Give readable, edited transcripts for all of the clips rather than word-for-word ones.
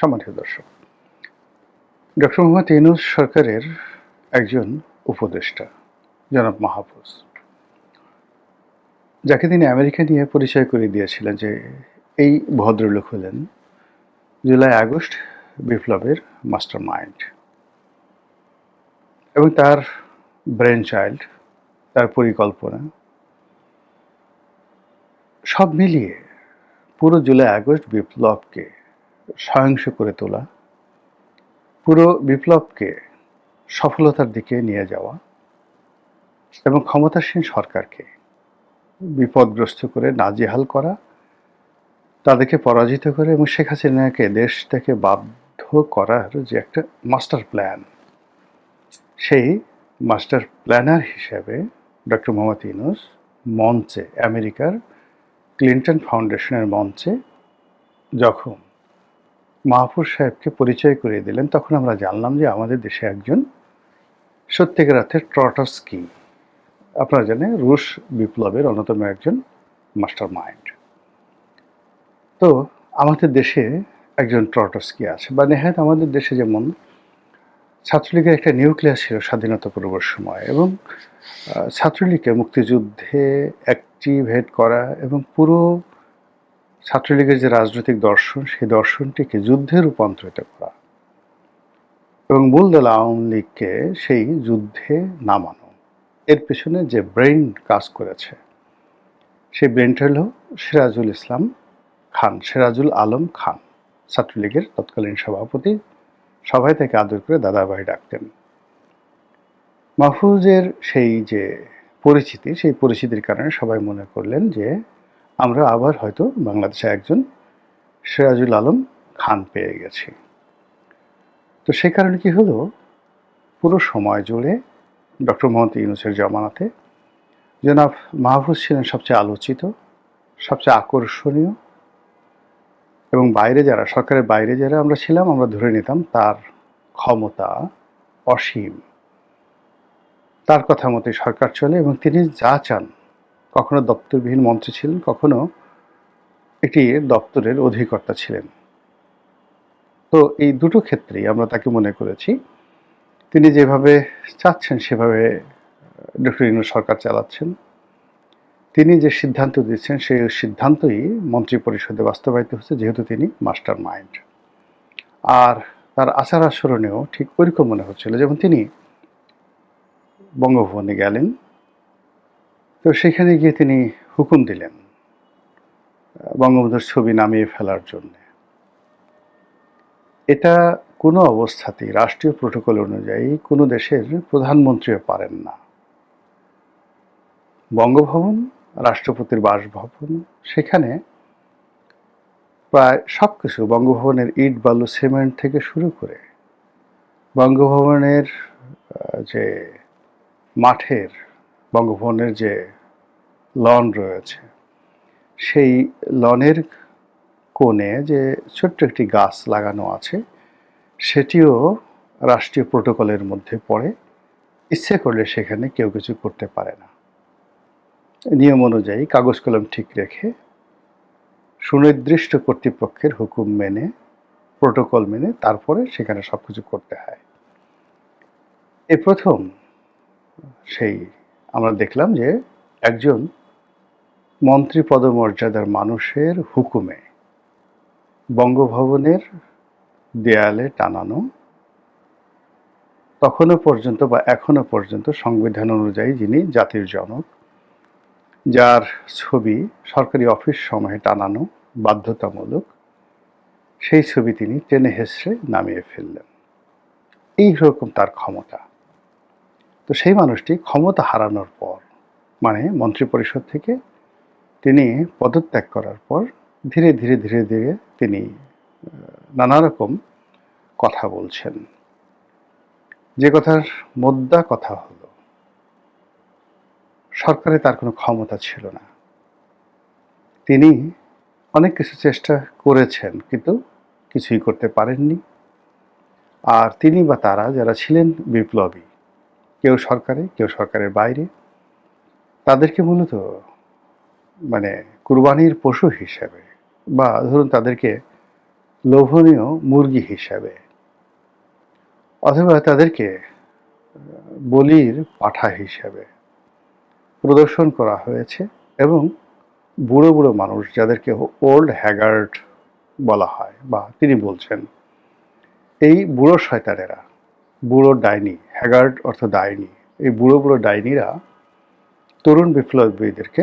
সম্মানিত দর্শক, ডক্টর মোহাম্মদ ইউনূস সরকারের একজন উপদেষ্টা জনাব মাহফুজ, যাকে তিনি আমেরিকা নিয়ে পরিচয় করে দিয়েছিলেন যে এই ভদ্রলোক হলেন জুলাই আগস্ট বিপ্লবের মাস্টার মাইন্ড এবং তার ব্রেন চাইল্ড, তার পরিকল্পনা সব মিলিয়ে পুরো জুলাই আগস্ট বিপ্লবকে সহিংস করে তোলা, পুরো বিপ্লবকে সফলতার দিকে নিয়ে যাওয়া এবং ক্ষমতাসীন সরকারকে বিপদগ্রস্ত করে নাজেহাল করা, তাদেরকে পরাজিত করে এবং শেখ হাসিনাকে দেশ থেকে বাধ্য করার যে একটা মাস্টার প্ল্যান, সেই মাস্টার প্ল্যানার হিসেবে ডক্টর মোহাম্মদ ইউনূস মঞ্চে, আমেরিকার ক্লিন্টন ফাউন্ডেশনের মঞ্চে যখন মাহফুজ সাহেবকে পরিচয় করিয়ে দিলেন, তখন আমরা জানলাম যে আমাদের দেশে একজন সত্যিকার অর্থে ট্রটস্কি, আপনারা জানেন রুশ বিপ্লবের অন্যতম একজন মাস্টার মাইন্ড। তো আমাদের দেশে একজন ট্রটস্কি আছে, বা নেহাত আমাদের দেশে যেমন ছাত্রলীগের একটা নিউক্লিয়াস ছিল স্বাধীনতা পূর্ব সময়, এবং ছাত্রলীগকে মুক্তিযুদ্ধে অ্যাক্টিভেট করা এবং পুরো ছাত্রলীগের যে রাজনৈতিক দর্শন, সেই দর্শনটিকে যুদ্ধে রূপান্তরিত করা এবং মূল দল আওয়ামী লীগকে সেই যুদ্ধে নামানো, এর পেছনে যে ব্রেইন কাজ করেছে, সেই ব্রেইনটা হল সিরাজুল ইসলাম খান, সিরাজুল আলম খান, ছাত্রলীগের তৎকালীন সভাপতি। সবাই তাকে আদর করে দাদাভাই ডাকতেন। মাহফুজের সেই যে পরিচিতি, সেই পরিচিতির কারণে সবাই মনে করলেন যে আমরা আবার হয়তো বাংলাদেশে একজন সিরাজুল আলম খান পেয়ে গেছি। তো সে কারণে কি হলো, পুরো সময় জুড়ে ডক্টর মোহাম্মদ ইউনূসের জামানাতে জনাব মাহফুজ ছিলেন সবচেয়ে আলোচিত, সবচেয়ে আকর্ষণীয়, এবং বাইরে যারা, সরকারের বাইরে যারা আমরা ছিলাম, আমরা ধরে নিতাম তার ক্ষমতা অসীম, তার কথা মতোই সরকার চলে এবং তিনি যা চান, কখনো দপ্তরবিহীন মন্ত্রী ছিলেন, কখনো একটি দপ্তরের অধিকর্তা ছিলেন। তো এই দুটো ক্ষেত্রেই আমরা তাকে মনে করেছি তিনি যেভাবে চাচ্ছেন সেভাবে ডক্টর ইউনূস সরকার চালাচ্ছেন। তিনি যে সিদ্ধান্ত দিচ্ছেন সেই সিদ্ধান্তই মন্ত্রী পরিষদে বাস্তবায়িত হচ্ছে, যেহেতু তিনি মাস্টার মাইন্ড। আর তার আচার আচরণেও ঠিক ওইরকম মনে হচ্ছিল। যেমন তিনি বঙ্গভবনে গেলেন, তো সেখানে গিয়ে তিনি হুকুম দিলেন বঙ্গবন্ধুর ছবি নামিয়ে ফেলার জন্য। এটা কোনো অবস্থাতেই রাষ্ট্রীয় প্রোটোকল অনুযায়ী কোনো দেশের প্রধানমন্ত্রীও পারেন না। বঙ্গভবন, রাষ্ট্রপতির বাসভবন, সেখানে প্রায় সব কিছু, বঙ্গভবনের ইট বালু সিমেন্ট থেকে শুরু করে বঙ্গভবনের যে মাঠের, বঙ্গভবনের যে লন রয়েছে, সেই লনের কোণে যে ছোট্ট একটি গাছ লাগানো আছে, সেটিও রাষ্ট্রীয় প্রোটোকলের মধ্যে পড়ে। ইচ্ছে করলে সেখানে কেউ কিছু করতে পারে না। নিয়ম অনুযায়ী কাগজ কলম ঠিক রেখে সুনির্দিষ্ট কর্তৃপক্ষের হুকুম মেনে, প্রোটোকল মেনে তারপরে সেখানে সব কিছু করতে হয়। এই প্রথম সেই আমরা দেখলাম যে একজন মন্ত্রী পদমর্যাদার মানুষের হুকুমে বঙ্গভবনের দেয়ালে টানানো, তখনও পর্যন্ত বা এখনো পর্যন্ত সংবিধান অনুযায়ী যিনি জাতির জনক, যার ছবি সরকারি অফিস সমূহে টানানো বাধ্যতামূলক, সেই ছবি তিনি টেনে হেসড়ে নামিয়ে ফেললেন। এইরকম তার ক্ষমতা। তো সেই মানুষটি ক্ষমতা হারানোর পর, মানে মন্ত্রিপরিষদ থেকে তিনি পদত্যাগ করার পর ধীরে ধীরে ধীরে ধীরে তিনি নানা রকম কথা বলছেন। যে কথার মোদ্দা কথা হলো, সরকারে তার কোনো ক্ষমতা ছিল না। তিনি অনেক কিছু চেষ্টা করেছেন, কিন্তু কিছুই করতে পারেননি। আর তিনি বা তারা যারা ছিলেন বিপ্লবী, কেউ সরকারে, কেউ সরকারের বাইরে, তাদেরকে মূলত মানে কুরবানির পশু হিসেবে, বা ধরুন তাদেরকে লোভনীয় মুরগি হিসাবে, অথবা তাদেরকে বলির পাঠা হিসাবে প্রদর্শন করা হয়েছে। এবং বুড়ো বুড়ো মানুষ, যাদেরকে ওল্ড হ্যাগার্ড বলা হয়, বা তিনি বলছেন এই বুড়ো শয়তানেরা, বুড়ো ডাইনি, হ্যাগার্ড অর্থ ডাইনি, এই বুড়ো বুড়ো ডাইনিরা তরুণ বিপ্লবীদেরকে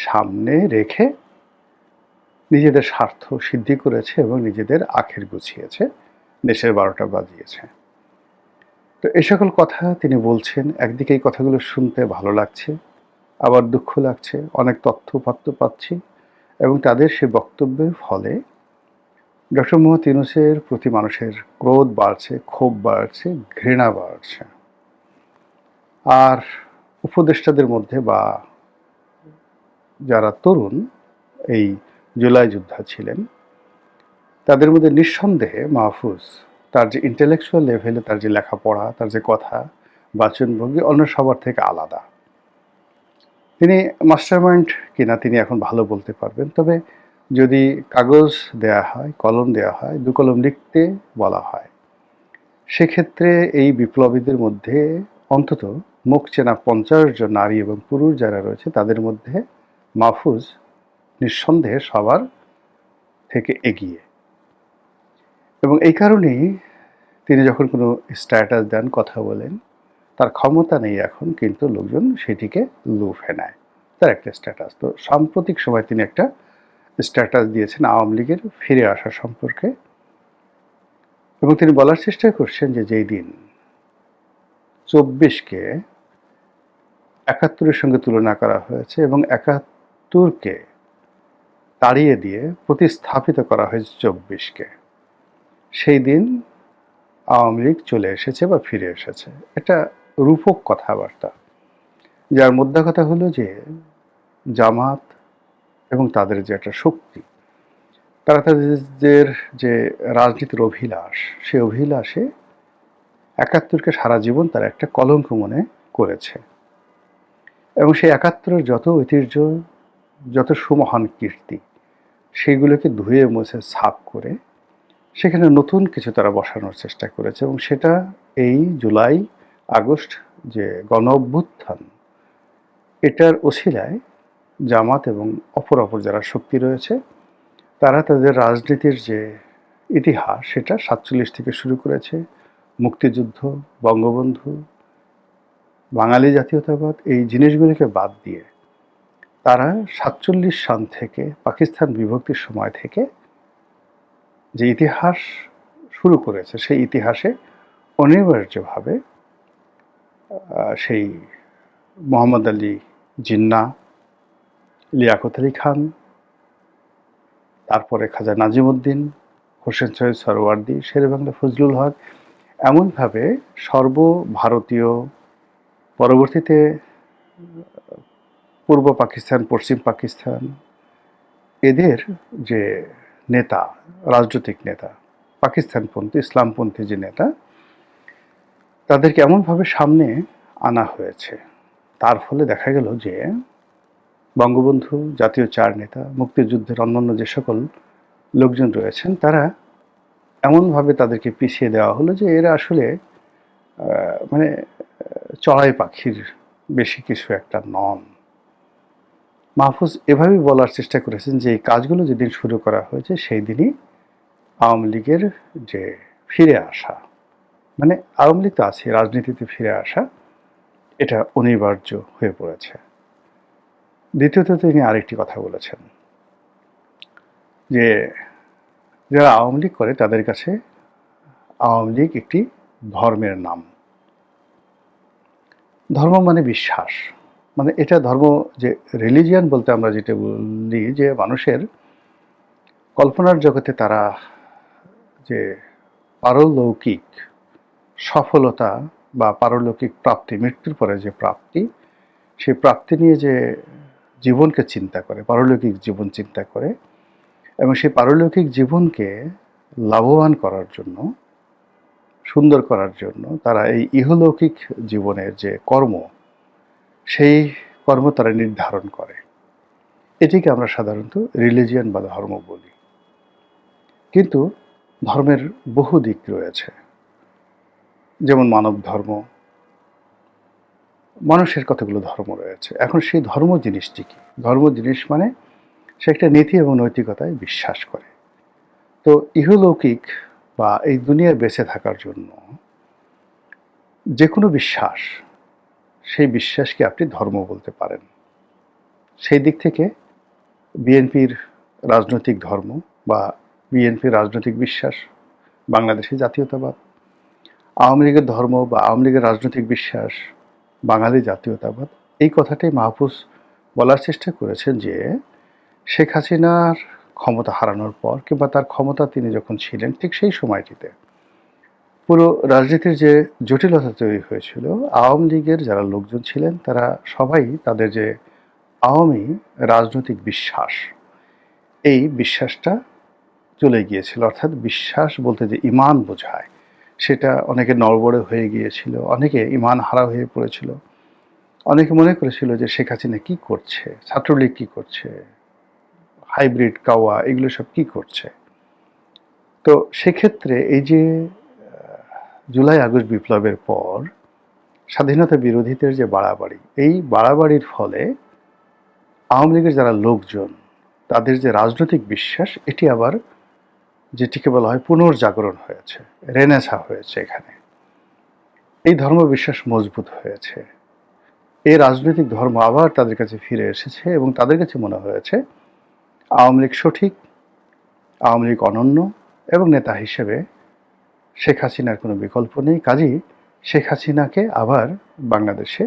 সামনে রেখে নিজেদের স্বার্থ সিদ্ধি করেছে এবং নিজেদের আখের গুছিয়েছে, দেশের 12টা বাজিয়েছে। তো এই সকল কথা তিনি বলছেন। একদিকে এই কথাগুলো শুনতে ভালো লাগছে, আবার দুঃখ লাগছে, অনেক তথ্য পাচ্ছি। এবং তাদের সেই বক্তব্যের ফলে ডক্টর মোহাম্মদ ইউনূসের প্রতি মানুষের ক্রোধ বাড়ছে, ক্ষোভ বাড়ছে, ঘৃণা বাড়ছে। আর উপদেষ্টাদের মধ্যে, বা যারা তরুণ এই জুলাই যোদ্ধা ছিলেন, তাদের মধ্যে নিঃসন্দেহে মাহফুজ, তার যে ইন্টেলেকচুয়াল লেভেলে তার যে লেখাপড়া, তার যে কথা, বাচনভঙ্গি অন্য সবার থেকে আলাদা। তিনি মাস্টারমাইন্ড কিনা তিনি এখন ভালো বলতে পারবেন। তবে যদি কাগজ দেয়া হয়, কলম দেয়া হয়, 2 কলম লিখতে বলা হয়, সেক্ষেত্রে এই বিপ্লবীদের মধ্যে অন্তত মুখ চেনা 50 জন নারী এবং পুরুষ যারা রয়েছে, তাদের মধ্যে মাহফুজ নিঃসন্দেহে সবার থেকে এগিয়ে। এবং এই কারণেই তিনি যখন কোনো স্ট্যাটাস দেন, কথা বলেন, তার ক্ষমতা নেই এখন, কিন্তু লোকজন সেটিকে লুফে নেয়, তার একটা স্ট্যাটাস। তো সাম্প্রতিক সময় তিনি একটা স্ট্যাটাস দিয়েছেন আওয়ামী লীগের ফিরে আসা সম্পর্কে, এবং তিনি বলার চেষ্টা করছেন যে যেই দিন 24কে 71-এর সঙ্গে তুলনা করা হয়েছে এবং 71কে তাড়িয়ে দিয়ে প্রতিস্থাপিত করা হয়েছে 24কে, সেই দিন আওয়ামী লীগ চলে এসেছে বা ফিরে এসেছে। এটা রূপক কথাবার্তা, যার মোদ্দা কথা হলো যে জামাত এবং তাদের যে একটা শক্তি, তারা তাদের যে রাজনীতির অভিলাষ, সেই অভিলাষে 71কে সারা জীবন তারা একটা কলঙ্ক মনে করেছে। এবং সেই 71-এর যত ঐতিহ্য, যত সুমহান কীর্তি, সেইগুলোকে ধুয়ে মুছে সাফ করে সেখানে নতুন কিছু তারা বসানোর চেষ্টা করেছে। এবং সেটা এই জুলাই আগস্ট যে গণ অভ্যুত্থান, এটার ওসিলায় জামাত এবং অপর যারা শক্তি রয়েছে, তারা তাদের রাজনীতির যে ইতিহাস, সেটা 47 থেকে শুরু করেছে। মুক্তিযুদ্ধ, বঙ্গবন্ধু, বাঙালি জাতীয়তাবাদ, এই জিনিসগুলিকে বাদ দিয়ে তারা 47 সন থেকে, পাকিস্তান বিভক্তির সময় থেকে যে ইতিহাস শুরু করেছে, সেই ইতিহাসে অনিবার্যভাবে সেই মোহাম্মদ আলী জিন্না, লিয়াকত আলী খান, তারপরে খাজা নাজিমুদ্দিন, হোসেন সৈয়দ সরওয়ার্দী, শেরেবাংলা ফজলুল হক, এমনভাবে সর্বভারতীয়, পরবর্তীতে পূর্ব পাকিস্তান, পশ্চিম পাকিস্তান, এদের যে নেতা, রাজনৈতিক নেতা, পাকিস্তানপন্থী, ইসলামপন্থী যে নেতা, তাদেরকে এমনভাবে সামনে আনা হয়েছে, তার ফলে দেখা গেল যে বঙ্গবন্ধু, জাতীয় 4 নেতা, মুক্তিযুদ্ধের অন্যান্য যে সকল লোকজন রয়েছেন, তারা এমনভাবে তাদেরকে পিছিয়ে দেওয়া হলো যে এরা আসলে মানে চড়াই পাখির বেশি কিছু একটা নন। মাহফুজ এভাবেই বলার চেষ্টা করেছেন যে এই কাজগুলো যেদিন শুরু করা হয়েছে, সেই দিনই আওয়ামী লীগের যে ফিরে আসা, মানে আওয়ামী লীগ তো আছে, রাজনীতিতে ফিরে আসা, এটা অনিবার্য হয়ে পড়েছে। দ্বিতীয়ত তিনি আরেকটি কথা বলেছেন যে যারা আওয়ামী লীগ করে, তাদের কাছে আওয়ামী লীগ একটি ধর্মের নাম। ধর্ম মানে বিশ্বাস, মানে এটা ধর্ম, যে রিলিজিয়ান বলতে আমরা যেটা বলি, যে মানুষের কল্পনার জগতে তারা যে পারলৌকিক সফলতা বা পারলৌকিক প্রাপ্তি, মৃত্যুর পরে যে প্রাপ্তি, সেই প্রাপ্তি নিয়ে যে জীবনকে চিন্তা করে, পারলৌকিক জীবন চিন্তা করে, এবং সেই পারলৌকিক জীবনকে লাভবান করার জন্য, সুন্দর করার জন্য তারা এই ইহলৌকিক জীবনের যে কর্ম, সেই কর্ম তারা নির্ধারণ করে। এটিকে আমরা সাধারণত রিলিজিয়ান বা ধর্ম বলি। কিন্তু ধর্মের বহু দিক রয়েছে, যেমন মানব ধর্ম, মানুষের কতগুলো ধর্ম রয়েছে। এখন সেই ধর্ম জিনিসটি কি? ধর্ম জিনিস মানে সে একটা নীতি এবং নৈতিকতায় বিশ্বাস করে। তো ইহলৌকিক বা এই দুনিয়ায় বেঁচে থাকার জন্য যে কোনো বিশ্বাস, সেই বিশ্বাসকে আপনি ধর্ম বলতে পারেন। সেই দিক থেকে বিএনপির রাজনৈতিক ধর্ম বা বিএনপির রাজনৈতিক বিশ্বাস বাংলাদেশি জাতীয়তাবাদ, আওয়ামী লীগের ধর্ম বা আওয়ামী লীগের রাজনৈতিক বিশ্বাস বাঙালি জাতীয়তাবাদ। এই কথাটাই মাহফুজ বলার চেষ্টা করেছেন যে শেখ হাসিনার ক্ষমতা হারানোর পর কিংবা তার ক্ষমতা তিনি যখন ছিলেন ঠিক সেই সময়টিতে পুরো রাজনীতির যে জটিলতা তৈরি হয়েছিল, আওয়ামী লীগের যারা লোকজন ছিলেন তারা সবাই তাদের যে আওয়ামী রাজনৈতিক বিশ্বাস, এই বিশ্বাসটা চলে গিয়েছিল। অর্থাৎ বিশ্বাস বলতে যে ঈমান বোঝায়, সেটা অনেকে নড়বড়ে হয়ে গিয়েছিল, অনেকে ঈমান হারা হয়ে পড়েছিল। অনেকে মনে করেছিল যে শেখ হাসিনা কী করছে, ছাত্রলীগ কী করছে, হাইব্রিড কাওয়া এগুলো সব কী করছে। তো সেক্ষেত্রে এই যে জুলাই আগস্ট বিপ্লবের পর স্বাধীনতা বিরোধীদের যে বাড়াবাড়ি, এই বাড়াবাড়ির ফলে আওয়ামী লীগের যারা লোকজন তাদের যে রাজনৈতিক বিশ্বাস, এটি আবার যেটিকে বলা হয় পুনর্জাগরণ হয়েছে, রেনেসা হয়েছে। এখানে এই ধর্ম বিশ্বাস মজবুত হয়েছে, এই রাজনৈতিক ধর্ম আবার তাদের কাছে ফিরে এসেছে এবং তাদের কাছে মনে হয়েছে আওয়ামী লীগ সঠিক, আওয়ামী লীগ অনন্য এবং নেতা হিসেবে শেখ হাসিনার কোনো বিকল্প নেই। কাজেই শেখ হাসিনাকে আবার বাংলাদেশে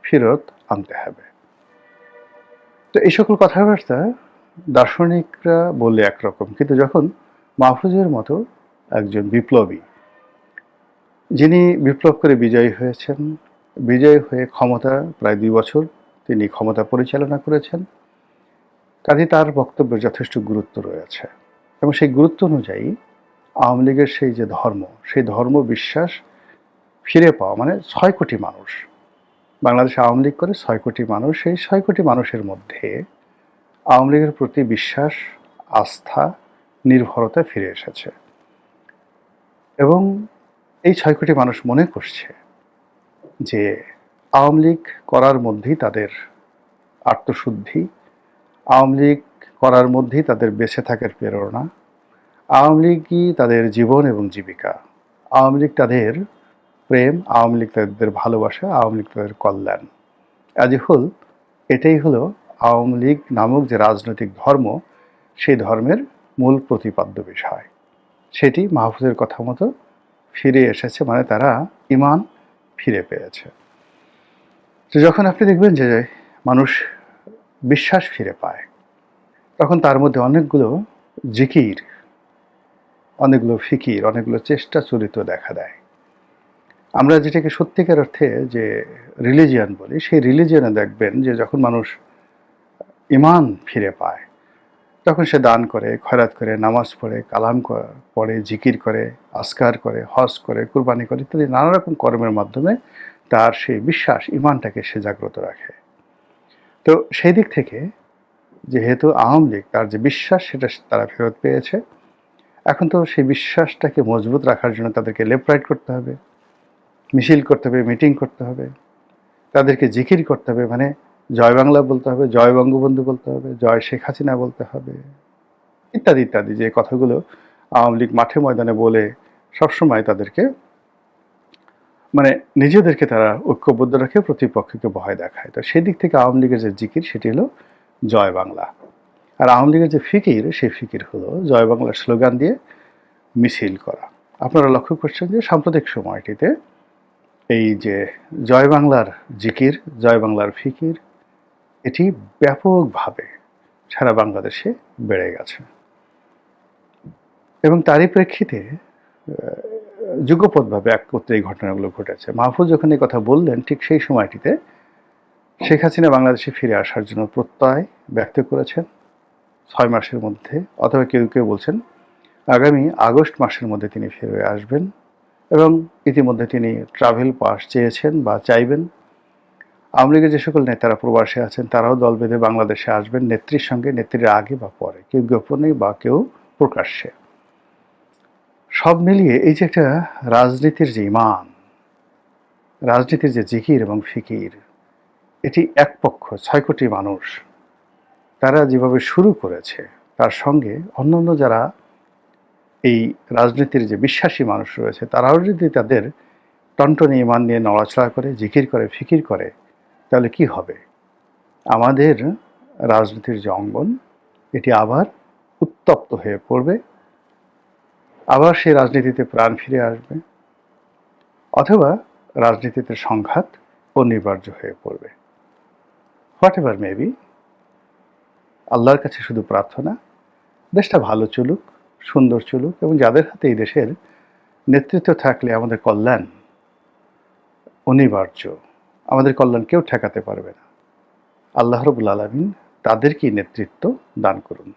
ফেরত আনতে হবে। তো এই সকল কথাবার্তা দার্শনিকরা বললে একরকম, কিন্তু যখন মাহফুজের মতো একজন বিপ্লবী, যিনি বিপ্লব করে বিজয়ী হয়েছেন, বিজয়ী হয়ে ক্ষমতা প্রায় 2 বছর তিনি ক্ষমতা পরিচালনা করেছেন, কাজে তার বক্তব্যের যথেষ্ট গুরুত্ব রয়েছে এবং সেই গুরুত্ব অনুযায়ী আওয়ামী লীগের সেই যে ধর্ম, সেই ধর্ম বিশ্বাস ফিরে পাওয়া, মানে 6 কোটি মানুষ বাংলাদেশে আওয়ামী লীগ করে, 6 কোটি মানুষ, সেই 6 কোটি মানুষের মধ্যে আওয়ামী লীগের প্রতি বিশ্বাস, আস্থা, নির্ভরতা ফিরে এসেছে এবং এই 6 কোটি মানুষ মনে করছে যে আওয়ামী লীগ করার মধ্যেই তাদের আত্মশুদ্ধি, আওয়ামী লীগ করার মধ্যেই তাদের বেঁচে থাকার প্রেরণা, আওয়ামী লীগই তাদের জীবন এবং জীবিকা, আওয়ামী লীগ তাদের প্রেম, আওয়ামী লীগ তাদের ভালোবাসা, আওয়ামী লীগ তাদের কল্যাণ। অ্যাজ এ হোল এটাই হলো আওয়ামী লীগ নামক যে রাজনৈতিক ধর্ম, সেই ধর্মের মূল প্রতিপাদ্য বিষয়। সেটি মাহফুজের কথা মতো ফিরে এসেছে, মানে তারা ঈমান ফিরে পেয়েছে। তো যখন আপনি দেখবেন যে মানুষ বিশ্বাস ফিরে পায়, তখন তার মধ্যে অনেকগুলো জিকির, অনেকগুলো ফিকির, অনেকগুলো চেষ্টা চরিত্র দেখা দেয়। আমরা যেটাকে সত্যিকার অর্থে যে রিলিজিয়ান বলি, সেই রিলিজিয়ানে দেখবেন যে যখন মানুষ ঈমান ফিরে পায়, তখন সে দান করে, খয়রাত করে, নামাজ পড়ে, কালাম পড়ে, জিকির করে, আজকার করে, হজ করে, কুরবানি করে, ইত্যাদি নানা রকম কর্মের মাধ্যমে তার সেই বিশ্বাস, ঈমানটাকে সে জাগ্রত রাখে। তো সেই দিক থেকে যেহেতু আওয়ামী লীগ তার যে বিশ্বাস সেটা তারা ফেরত পেয়েছে, এখন তো সেই বিশ্বাসটাকে মজবুত রাখার জন্য তাদেরকে লেফট রাইট করতে হবে, মিছিল করতে হবে, মিটিং করতে হবে, তাদেরকে জিকির করতে হবে, মানে জয় বাংলা বলতে হবে, জয় বঙ্গবন্ধু বলতে হবে, জয় শেখ হাসিনা বলতে হবে, ইত্যাদি ইত্যাদি যে কথাগুলো আওয়ামী লীগ মাঠে ময়দানে বলে সবসময় তাদেরকে, মানে নিজেদেরকে তারা ঐক্যবদ্ধ রাখে, প্রতিপক্ষকে ভয় দেখায়। তো সেদিক থেকে আওয়ামী লীগের যে জিকির সেটি হলো জয় বাংলা, আর আওয়ামী লীগের যে ফিকির, সেই ফিকির হলো জয় বাংলার স্লোগান দিয়ে মিছিল করা। আপনারা লক্ষ্য করছেন যে সাম্প্রতিক সময়টিতে এই যে জয় বাংলার জিকির, জয় বাংলার ফিকির, এটি ব্যাপকভাবে সারা বাংলাদেশে বেড়ে গেছে এবং তারই প্রেক্ষিতে যুগপৎভাবে একত্রে এই ঘটনাগুলো ঘটেছে। মাহফুজ যখন এই কথা বললেন, ঠিক সেই সময়টিতে শেখ হাসিনা বাংলাদেশে ফিরে আসার জন্য প্রত্যয় ব্যক্ত করেছেন 6 মাসের মধ্যে, অথবা কেউ কেউ বলছেন আগামী আগস্ট মাসের মধ্যে তিনি ফিরে আসবেন এবং ইতিমধ্যে তিনি ট্রাভেল পাস চেয়েছেন বা চাইবেন। আওয়ামী লীগের যে সকল নেতারা প্রবাসে আছেন তারাও দল বেঁধে বাংলাদেশে আসবেন নেত্রীর সঙ্গে, নেত্রীর আগে বা পরে, কেউ গোপনে বা কেউ প্রকাশ্যে। সব মিলিয়ে এই যে একটা রাজনীতির যে ইমান, রাজনীতির যে জিকির এবং ফিকির, এটি এক পক্ষ ৬ কোটি মানুষ তারা যেভাবে শুরু করেছে, তার সঙ্গে অন্যান্য যারা এই রাজনীতির যে বিশ্বাসী মানুষ রয়েছে তারাও যদি তাদের টনটনে ইমান নিয়ে নড়াচড়া করে, জিকির করে, ফিকির করে, তাহলে কি হবে? আমাদের রাজনীতির যে অঙ্গন, এটি আবার উত্তপ্ত হয়ে পড়বে, আবার সেই রাজনীতিতে প্রাণ ফিরে আসবে, অথবা রাজনীতিতে সংঘাত অনিবার্য হয়ে পড়বে। হোয়াট এভার মেবি, আল্লাহর কাছে শুধু প্রার্থনা, দেশটা ভালো চলুক, সুন্দর চলুক, এবং যাদের হাতে এই দেশের নেতৃত্ব থাকলে আমাদের কল্যাণ অনিবার্য, আমাদের কল্যাণ কেউ ঠেকাতে পারবে না। আল্লাহ রাব্বুল আলামিন তাদেরকেই নেতৃত্ব দান করুন।